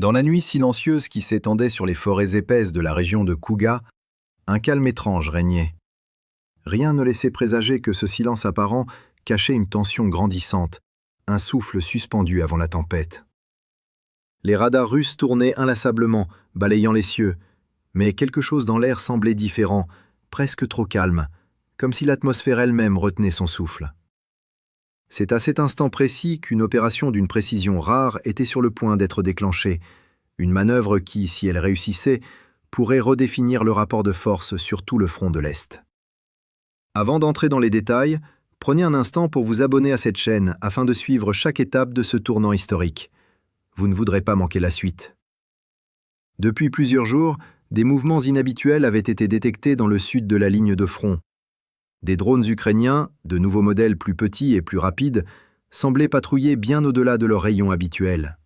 Dans la nuit silencieuse qui s'étendait sur les forêts épaisses de la région de Kouga, un calme étrange régnait. Rien ne laissait présager que ce silence apparent cachait une tension grandissante, un souffle suspendu avant la tempête. Les radars russes tournaient inlassablement, balayant les cieux, mais quelque chose dans l'air semblait différent, presque trop calme, comme si l'atmosphère elle-même retenait son souffle. C'est à cet instant précis qu'une opération d'une précision rare était sur le point d'être déclenchée, une manœuvre qui, si elle réussissait, pourrait redéfinir le rapport de force sur tout le front de l'Est. Avant d'entrer dans les détails, prenez un instant pour vous abonner à cette chaîne afin de suivre chaque étape de ce tournant historique. Vous ne voudrez pas manquer la suite. Depuis plusieurs jours, des mouvements inhabituels avaient été détectés dans le sud de la ligne de front. Des drones ukrainiens, de nouveaux modèles plus petits et plus rapides, semblaient patrouiller bien au-delà de leur rayon habituel.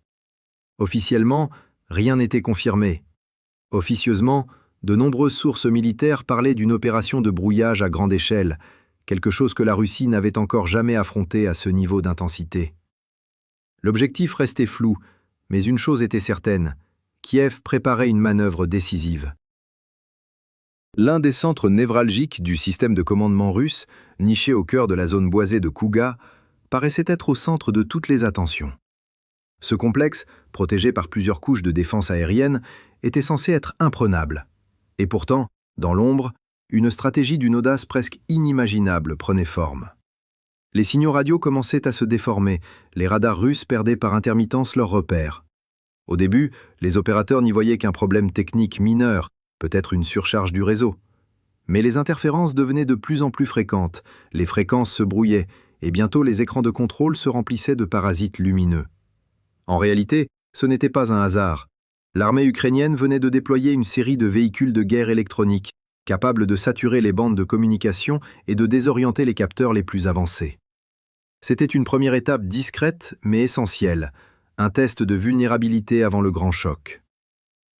Officiellement, rien n'était confirmé. Officieusement, de nombreuses sources militaires parlaient d'une opération de brouillage à grande échelle, quelque chose que la Russie n'avait encore jamais affronté à ce niveau d'intensité. L'objectif restait flou, mais une chose était certaine, Kiev préparait une manœuvre décisive. L'un des centres névralgiques du système de commandement russe, niché au cœur de la zone boisée de Kouga, paraissait être au centre de toutes les attentions. Ce complexe, protégé par plusieurs couches de défense aérienne, était censé être imprenable. Et pourtant, dans l'ombre, une stratégie d'une audace presque inimaginable prenait forme. Les signaux radio commençaient à se déformer, les radars russes perdaient par intermittence leurs repères. Au début, les opérateurs n'y voyaient qu'un problème technique mineur, peut-être une surcharge du réseau. Mais les interférences devenaient de plus en plus fréquentes, les fréquences se brouillaient, et bientôt les écrans de contrôle se remplissaient de parasites lumineux. En réalité, ce n'était pas un hasard. L'armée ukrainienne venait de déployer une série de véhicules de guerre électroniques, capables de saturer les bandes de communication et de désorienter les capteurs les plus avancés. C'était une première étape discrète mais essentielle, un test de vulnérabilité avant le grand choc.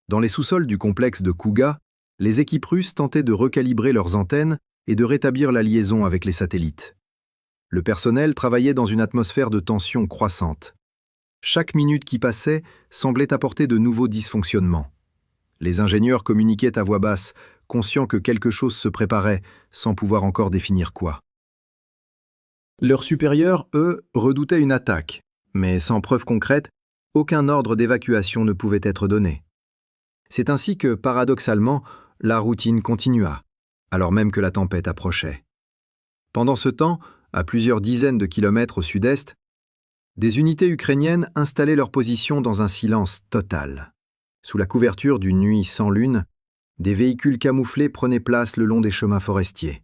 Dans les sous-sols du complexe de Kouga, les équipes russes tentaient de recalibrer leurs antennes et de rétablir la liaison avec les satellites. Le personnel travaillait dans une atmosphère de tension croissante. Chaque minute qui passait semblait apporter de nouveaux dysfonctionnements. Les ingénieurs communiquaient à voix basse, conscients que quelque chose se préparait, sans pouvoir encore définir quoi. Leurs supérieurs, eux, redoutaient une attaque, mais sans preuve concrète, aucun ordre d'évacuation ne pouvait être donné. C'est ainsi que, paradoxalement, la routine continua, alors même que la tempête approchait. Pendant ce temps, à plusieurs dizaines de kilomètres au sud-est, des unités ukrainiennes installaient leur position dans un silence total. Sous la couverture d'une nuit sans lune, des véhicules camouflés prenaient place le long des chemins forestiers.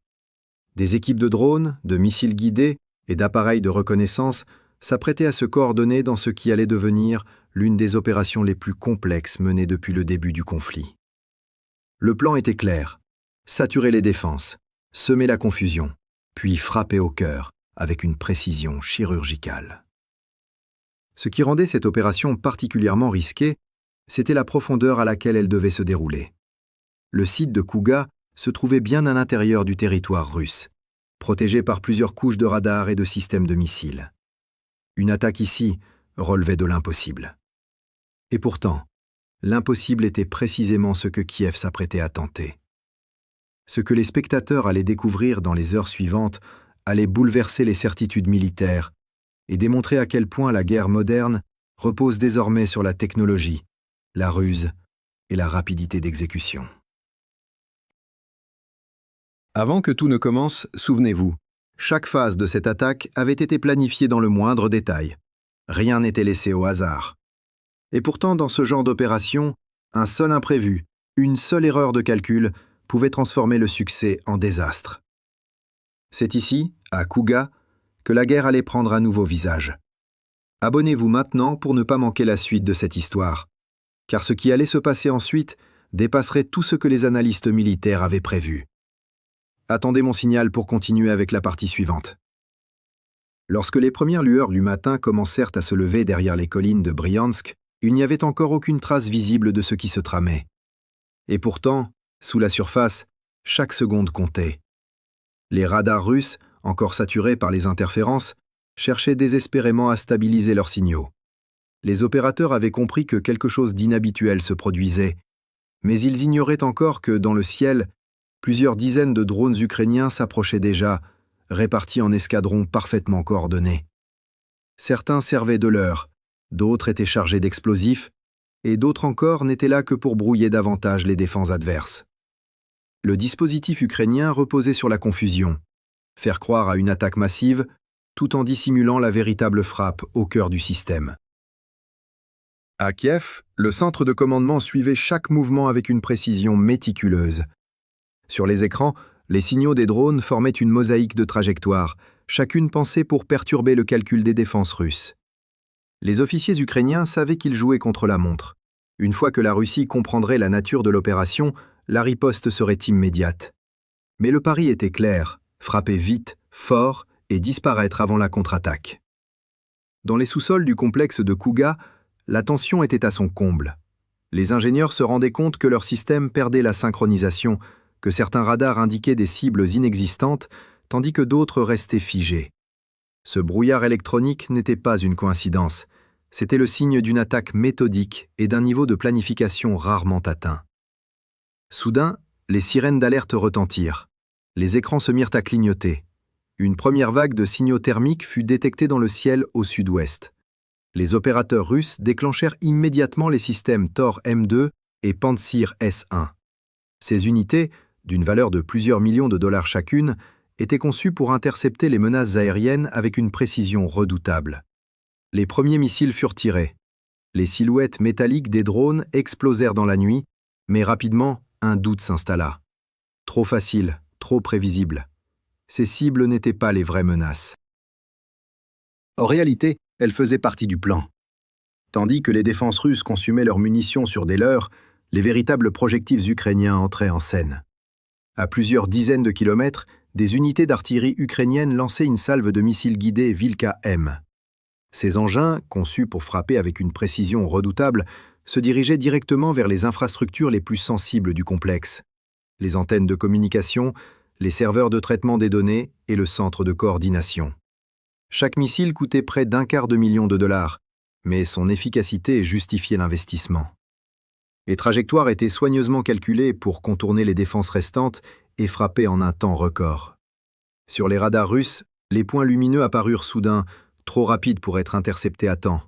Des équipes de drones, de missiles guidés et d'appareils de reconnaissance s'apprêtaient à se coordonner dans ce qui allait devenir l'une des opérations les plus complexes menées depuis le début du conflit. Le plan était clair, saturer les défenses, semer la confusion, puis frapper au cœur avec une précision chirurgicale. Ce qui rendait cette opération particulièrement risquée, c'était la profondeur à laquelle elle devait se dérouler. Le site de Kouga se trouvait bien à l'intérieur du territoire russe, protégé par plusieurs couches de radars et de systèmes de missiles. Une attaque ici relevait de l'impossible. Et pourtant, l'impossible était précisément ce que Kiev s'apprêtait à tenter. Ce que les spectateurs allaient découvrir dans les heures suivantes allait bouleverser les certitudes militaires et démontrer à quel point la guerre moderne repose désormais sur la technologie, la ruse et la rapidité d'exécution. Avant que tout ne commence, souvenez-vous, chaque phase de cette attaque avait été planifiée dans le moindre détail. Rien n'était laissé au hasard. Et pourtant, dans ce genre d'opération, un seul imprévu, une seule erreur de calcul pouvait transformer le succès en désastre. C'est ici, à Kouga, que la guerre allait prendre un nouveau visage. Abonnez-vous maintenant pour ne pas manquer la suite de cette histoire, car ce qui allait se passer ensuite dépasserait tout ce que les analystes militaires avaient prévu. Attendez mon signal pour continuer avec la partie suivante. Lorsque les premières lueurs du matin commencèrent à se lever derrière les collines de Bryansk, il n'y avait encore aucune trace visible de ce qui se tramait. Et pourtant, sous la surface, chaque seconde comptait. Les radars russes, encore saturés par les interférences, cherchaient désespérément à stabiliser leurs signaux. Les opérateurs avaient compris que quelque chose d'inhabituel se produisait, mais ils ignoraient encore que, dans le ciel, plusieurs dizaines de drones ukrainiens s'approchaient déjà, répartis en escadrons parfaitement coordonnés. Certains servaient de leurre, d'autres étaient chargés d'explosifs, et d'autres encore n'étaient là que pour brouiller davantage les défenses adverses. Le dispositif ukrainien reposait sur la confusion, faire croire à une attaque massive, tout en dissimulant la véritable frappe au cœur du système. À Kiev, le centre de commandement suivait chaque mouvement avec une précision méticuleuse. Sur les écrans, les signaux des drones formaient une mosaïque de trajectoires, chacune pensée pour perturber le calcul des défenses russes. Les officiers ukrainiens savaient qu'ils jouaient contre la montre. Une fois que la Russie comprendrait la nature de l'opération, la riposte serait immédiate. Mais le pari était clair, frapper vite, fort et disparaître avant la contre-attaque. Dans les sous-sols du complexe de Kouga, la tension était à son comble. Les ingénieurs se rendaient compte que leur système perdait la synchronisation, que certains radars indiquaient des cibles inexistantes, tandis que d'autres restaient figés. Ce brouillard électronique n'était pas une coïncidence, c'était le signe d'une attaque méthodique et d'un niveau de planification rarement atteint. Soudain, les sirènes d'alerte retentirent. Les écrans se mirent à clignoter. Une première vague de signaux thermiques fut détectée dans le ciel au sud-ouest. Les opérateurs russes déclenchèrent immédiatement les systèmes Tor M2 et Pantsir S1. Ces unités, d'une valeur de plusieurs millions de dollars chacune, étaient conçues pour intercepter les menaces aériennes avec une précision redoutable. Les premiers missiles furent tirés. Les silhouettes métalliques des drones explosèrent dans la nuit, mais rapidement, un doute s'installa. Trop facile, trop prévisible. Ces cibles n'étaient pas les vraies menaces. En réalité, elles faisaient partie du plan. Tandis que les défenses russes consumaient leurs munitions sur des leurres, les véritables projectiles ukrainiens entraient en scène. À plusieurs dizaines de kilomètres, des unités d'artillerie ukrainiennes lançaient une salve de missiles guidés Vilka-M. Ces engins, conçus pour frapper avec une précision redoutable, se dirigeaient directement vers les infrastructures les plus sensibles du complexe. Les antennes de communication, les serveurs de traitement des données et le centre de coordination. Chaque missile coûtait près d'1/4 million de dollars, mais son efficacité justifiait l'investissement. Les trajectoires étaient soigneusement calculées pour contourner les défenses restantes et frapper en un temps record. Sur les radars russes, les points lumineux apparurent soudain, trop rapides pour être interceptés à temps.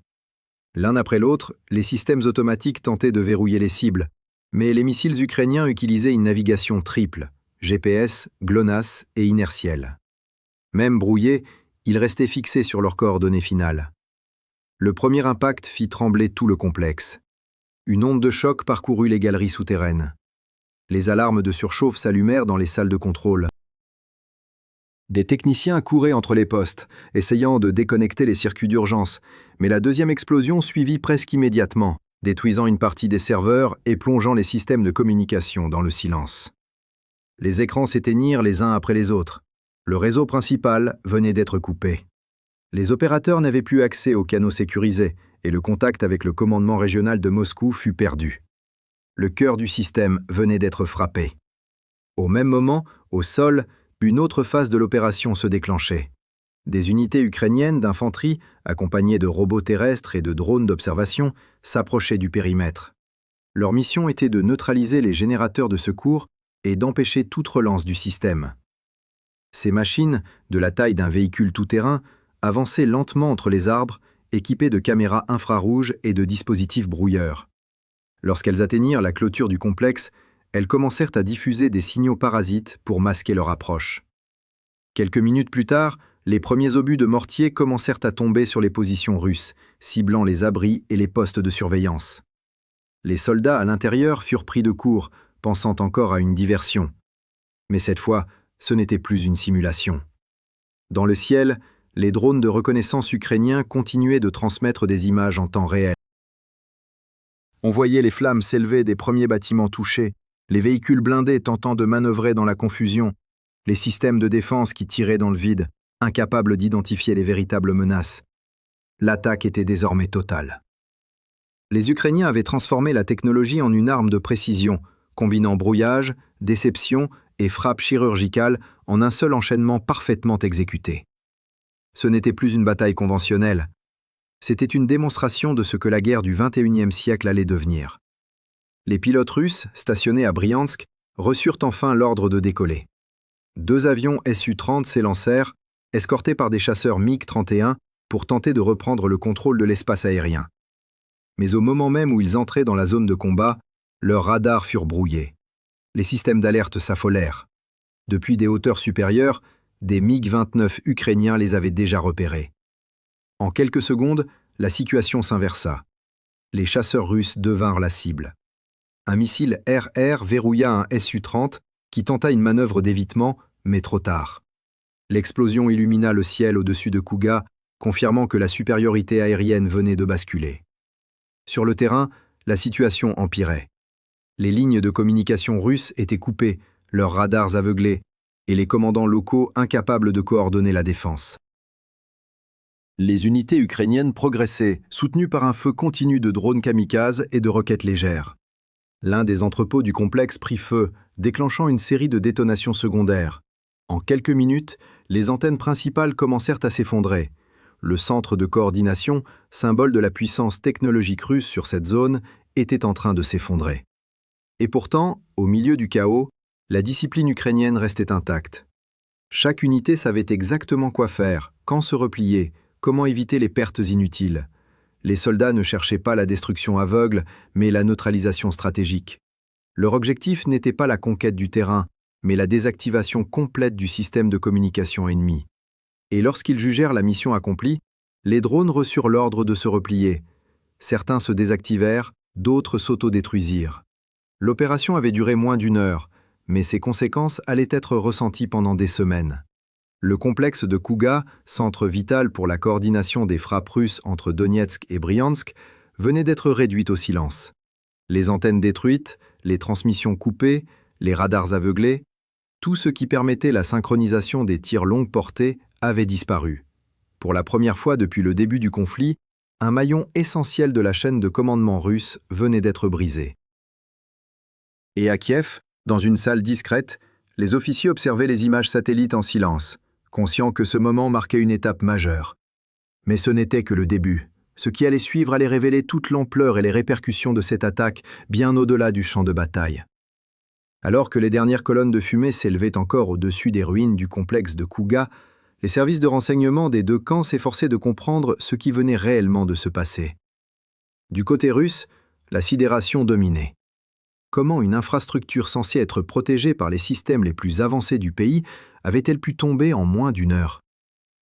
L'un après l'autre, les systèmes automatiques tentaient de verrouiller les cibles, mais les missiles ukrainiens utilisaient une navigation triple, GPS, GLONASS et inertielle. Même brouillés, ils restaient fixés sur leurs coordonnées finales. Le premier impact fit trembler tout le complexe. Une onde de choc parcourut les galeries souterraines. Les alarmes de surchauffe s'allumèrent dans les salles de contrôle. Des techniciens couraient entre les postes, essayant de déconnecter les circuits d'urgence, mais la deuxième explosion suivit presque immédiatement, détruisant une partie des serveurs et plongeant les systèmes de communication dans le silence. Les écrans s'éteignirent les uns après les autres. Le réseau principal venait d'être coupé. Les opérateurs n'avaient plus accès aux canaux sécurisés et le contact avec le commandement régional de Moscou fut perdu. Le cœur du système venait d'être frappé. Au même moment, au sol, une autre phase de l'opération se déclenchait. Des unités ukrainiennes d'infanterie, accompagnées de robots terrestres et de drones d'observation, s'approchaient du périmètre. Leur mission était de neutraliser les générateurs de secours et d'empêcher toute relance du système. Ces machines, de la taille d'un véhicule tout-terrain, avançaient lentement entre les arbres, équipées de caméras infrarouges et de dispositifs brouilleurs. Lorsqu'elles atteignirent la clôture du complexe, elles commencèrent à diffuser des signaux parasites pour masquer leur approche. Quelques minutes plus tard, les premiers obus de mortier commencèrent à tomber sur les positions russes, ciblant les abris et les postes de surveillance. Les soldats à l'intérieur furent pris de court, pensant encore à une diversion. Mais cette fois, ce n'était plus une simulation. Dans le ciel, les drones de reconnaissance ukrainiens continuaient de transmettre des images en temps réel. On voyait les flammes s'élever des premiers bâtiments touchés, les véhicules blindés tentant de manœuvrer dans la confusion, les systèmes de défense qui tiraient dans le vide, incapables d'identifier les véritables menaces. L'attaque était désormais totale. Les Ukrainiens avaient transformé la technologie en une arme de précision, combinant brouillage, déception et frappe chirurgicale en un seul enchaînement parfaitement exécuté. Ce n'était plus une bataille conventionnelle. C'était une démonstration de ce que la guerre du XXIe siècle allait devenir. Les pilotes russes, stationnés à Briansk, reçurent enfin l'ordre de décoller. 2 avions Su-30 s'élancèrent, escortés par des chasseurs MiG-31 pour tenter de reprendre le contrôle de l'espace aérien. Mais au moment même où ils entraient dans la zone de combat, leurs radars furent brouillés. Les systèmes d'alerte s'affolèrent. Depuis des hauteurs supérieures, des MiG-29 ukrainiens les avaient déjà repérés. En quelques secondes, la situation s'inversa. Les chasseurs russes devinrent la cible. Un missile RR verrouilla un Su-30 qui tenta une manœuvre d'évitement, mais trop tard. L'explosion illumina le ciel au-dessus de Kouga, confirmant que la supériorité aérienne venait de basculer. Sur le terrain, la situation empirait. Les lignes de communication russes étaient coupées, leurs radars aveuglés, et les commandants locaux incapables de coordonner la défense. Les unités ukrainiennes progressaient, soutenues par un feu continu de drones kamikazes et de roquettes légères. L'un des entrepôts du complexe prit feu, déclenchant une série de détonations secondaires. En quelques minutes, les antennes principales commencèrent à s'effondrer. Le centre de coordination, symbole de la puissance technologique russe sur cette zone, était en train de s'effondrer. Et pourtant, au milieu du chaos, la discipline ukrainienne restait intacte. Chaque unité savait exactement quoi faire, quand se replier, comment éviter les pertes inutiles. Les soldats ne cherchaient pas la destruction aveugle, mais la neutralisation stratégique. Leur objectif n'était pas la conquête du terrain, mais la désactivation complète du système de communication ennemi. Et lorsqu'ils jugèrent la mission accomplie, les drones reçurent l'ordre de se replier. Certains se désactivèrent, d'autres s'autodétruisirent. L'opération avait duré moins d'1 heure, mais ses conséquences allaient être ressenties pendant des semaines. Le complexe de Kouga, centre vital pour la coordination des frappes russes entre Donetsk et Briansk, venait d'être réduit au silence. Les antennes détruites, les transmissions coupées, les radars aveuglés, tout ce qui permettait la synchronisation des tirs longue portée avait disparu. Pour la première fois depuis le début du conflit, un maillon essentiel de la chaîne de commandement russe venait d'être brisé. Et à Kiev, dans une salle discrète, les officiers observaient les images satellites en silence, conscients que ce moment marquait une étape majeure. Mais ce n'était que le début. Ce qui allait suivre allait révéler toute l'ampleur et les répercussions de cette attaque bien au-delà du champ de bataille. Alors que les dernières colonnes de fumée s'élevaient encore au-dessus des ruines du complexe de Kouga, les services de renseignement des 2 camps s'efforçaient de comprendre ce qui venait réellement de se passer. Du côté russe, la sidération dominait. Comment une infrastructure censée être protégée par les systèmes les plus avancés du pays avait-elle pu tomber en moins d'1 heure?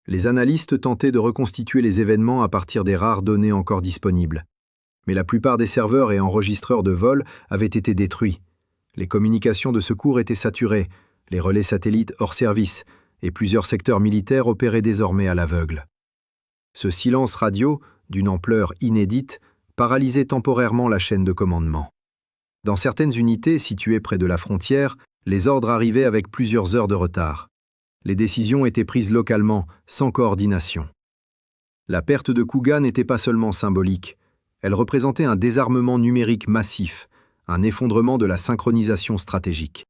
Les analystes tentaient de reconstituer les événements à partir des rares données encore disponibles. Mais la plupart des serveurs et enregistreurs de vol avaient été détruits. Les communications de secours étaient saturées, les relais satellites hors service, et plusieurs secteurs militaires opéraient désormais à l'aveugle. Ce silence radio, d'une ampleur inédite, paralysait temporairement la chaîne de commandement. Dans certaines unités situées près de la frontière, les ordres arrivaient avec plusieurs heures de retard. Les décisions étaient prises localement, sans coordination. La perte de Kouga n'était pas seulement symbolique, elle représentait un désarmement numérique massif, un effondrement de la synchronisation stratégique.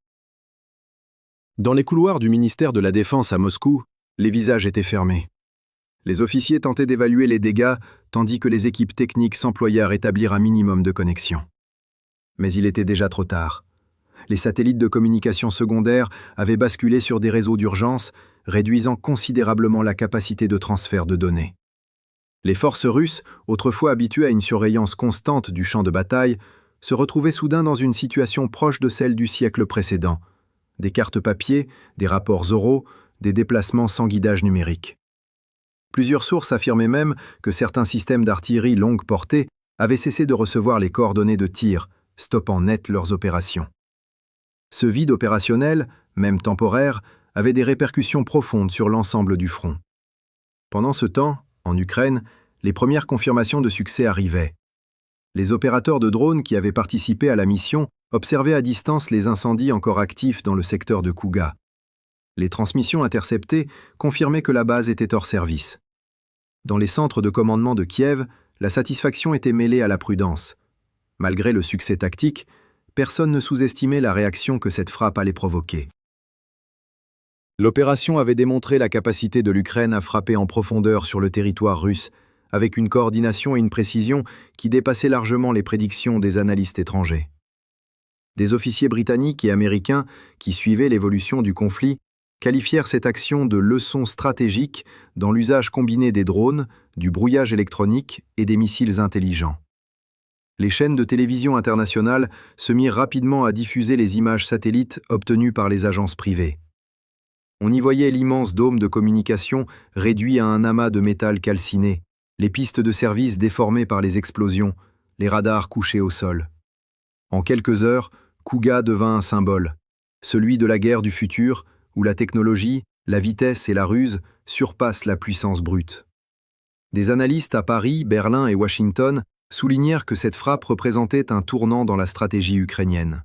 Dans les couloirs du ministère de la Défense à Moscou, les visages étaient fermés. Les officiers tentaient d'évaluer les dégâts, tandis que les équipes techniques s'employaient à rétablir un minimum de connexion. Mais il était déjà trop tard. Les satellites de communication secondaires avaient basculé sur des réseaux d'urgence, réduisant considérablement la capacité de transfert de données. Les forces russes, autrefois habituées à une surveillance constante du champ de bataille, se retrouvaient soudain dans une situation proche de celle du siècle précédent. Des cartes papier, des rapports oraux, des déplacements sans guidage numérique. Plusieurs sources affirmaient même que certains systèmes d'artillerie longue portée avaient cessé de recevoir les coordonnées de tir, stoppant net leurs opérations. Ce vide opérationnel, même temporaire, avait des répercussions profondes sur l'ensemble du front. Pendant ce temps, en Ukraine, les premières confirmations de succès arrivaient. Les opérateurs de drones qui avaient participé à la mission observaient à distance les incendies encore actifs dans le secteur de Kouga. Les transmissions interceptées confirmaient que la base était hors service. Dans les centres de commandement de Kiev, la satisfaction était mêlée à la prudence. Malgré le succès tactique, personne ne sous-estimait la réaction que cette frappe allait provoquer. L'opération avait démontré la capacité de l'Ukraine à frapper en profondeur sur le territoire russe, avec une coordination et une précision qui dépassaient largement les prédictions des analystes étrangers. Des officiers britanniques et américains qui suivaient l'évolution du conflit qualifièrent cette action de leçon stratégique dans l'usage combiné des drones, du brouillage électronique et des missiles intelligents. Les chaînes de télévision internationales se mirent rapidement à diffuser les images satellites obtenues par les agences privées. On y voyait l'immense dôme de communication réduit à un amas de métal calciné, les pistes de service déformées par les explosions, les radars couchés au sol. En quelques heures, Kuga devint un symbole, celui de la guerre du futur, où la technologie, la vitesse et la ruse surpassent la puissance brute. Des analystes à Paris, Berlin et Washington soulignèrent que cette frappe représentait un tournant dans la stratégie ukrainienne.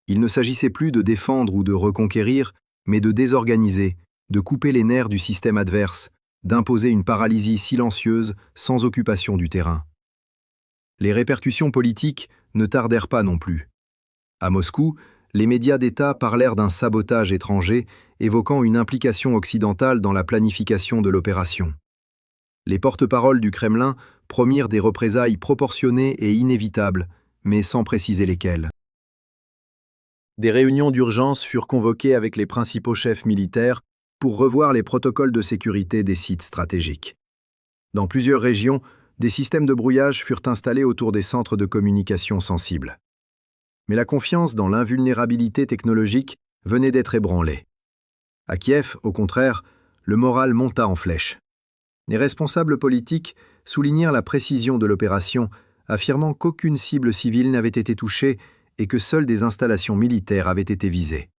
Il ne s'agissait plus de défendre ou de reconquérir, mais de désorganiser, de couper les nerfs du système adverse, d'imposer une paralysie silencieuse sans occupation du terrain. Les répercussions politiques ne tardèrent pas non plus. À Moscou, les médias d'État parlèrent d'un sabotage étranger, évoquant une implication occidentale dans la planification de l'opération. Les porte-paroles du Kremlin promirent des représailles proportionnées et inévitables, mais sans préciser lesquelles. Des réunions d'urgence furent convoquées avec les principaux chefs militaires pour revoir les protocoles de sécurité des sites stratégiques. Dans plusieurs régions, des systèmes de brouillage furent installés autour des centres de communication sensibles. Mais la confiance dans l'invulnérabilité technologique venait d'être ébranlée. À Kiev, au contraire, le moral monta en flèche. Les responsables politiques soulignèrent la précision de l'opération, affirmant qu'aucune cible civile n'avait été touchée et que seules des installations militaires avaient été visées.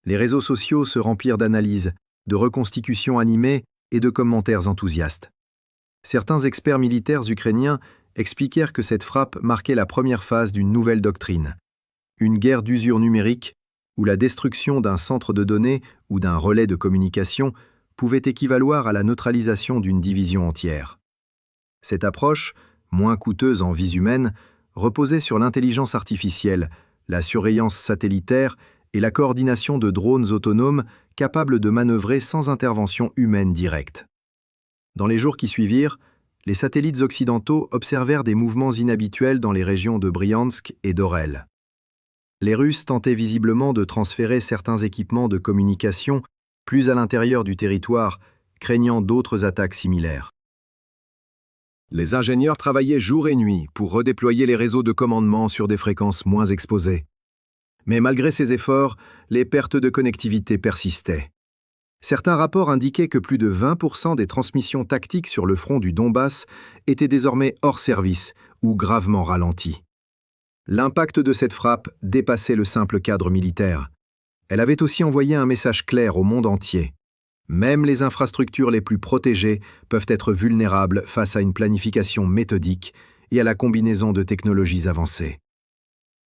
Les réseaux sociaux se remplirent d'analyses, de reconstitutions animées et de commentaires enthousiastes. Certains experts militaires ukrainiens expliquèrent que cette frappe marquait la première phase d'une nouvelle doctrine, une guerre d'usure numérique où la destruction d'un centre de données ou d'un relais de communication pouvait équivaloir à la neutralisation d'une division entière. Cette approche, moins coûteuse en vies humaines, reposait sur l'intelligence artificielle, la surveillance satellitaire et la coordination de drones autonomes capables de manœuvrer sans intervention humaine directe. Dans les jours qui suivirent, les satellites occidentaux observèrent des mouvements inhabituels dans les régions de Bryansk et d'Orel. Les Russes tentaient visiblement de transférer certains équipements de communication plus à l'intérieur du territoire, craignant d'autres attaques similaires. Les ingénieurs travaillaient jour et nuit pour redéployer les réseaux de commandement sur des fréquences moins exposées. Mais malgré ces efforts, les pertes de connectivité persistaient. Certains rapports indiquaient que plus de 20% des transmissions tactiques sur le front du Donbass étaient désormais hors service ou gravement ralenties. L'impact de cette frappe dépassait le simple cadre militaire. Elle avait aussi envoyé un message clair au monde entier. Même les infrastructures les plus protégées peuvent être vulnérables face à une planification méthodique et à la combinaison de technologies avancées.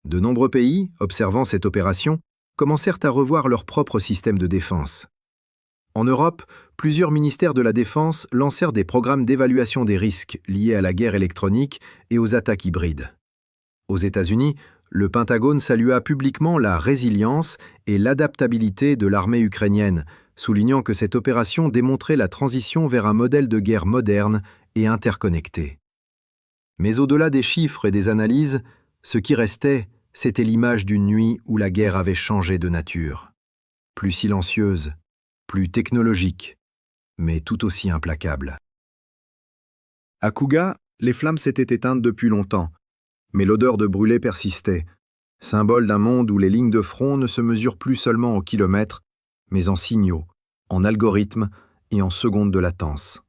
De nombreux pays, observant cette opération, commencèrent à revoir leur propre système de défense. En Europe, plusieurs ministères de la Défense lancèrent des programmes d'évaluation des risques liés à la guerre électronique et aux attaques hybrides. Aux États-Unis, le Pentagone salua publiquement la résilience et l'adaptabilité de l'armée ukrainienne, soulignant que cette opération démontrait la transition vers un modèle de guerre moderne et interconnecté. Mais au-delà des chiffres et des analyses, ce qui restait, c'était l'image d'une nuit où la guerre avait changé de nature. Plus silencieuse, plus technologique, mais tout aussi implacable. À Kuga, les flammes s'étaient éteintes depuis longtemps, mais l'odeur de brûlé persistait, symbole d'un monde où les lignes de front ne se mesurent plus seulement en kilomètres, mais en signaux, en algorithmes et en secondes de latence.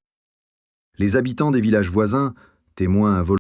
Les habitants des villages voisins, témoins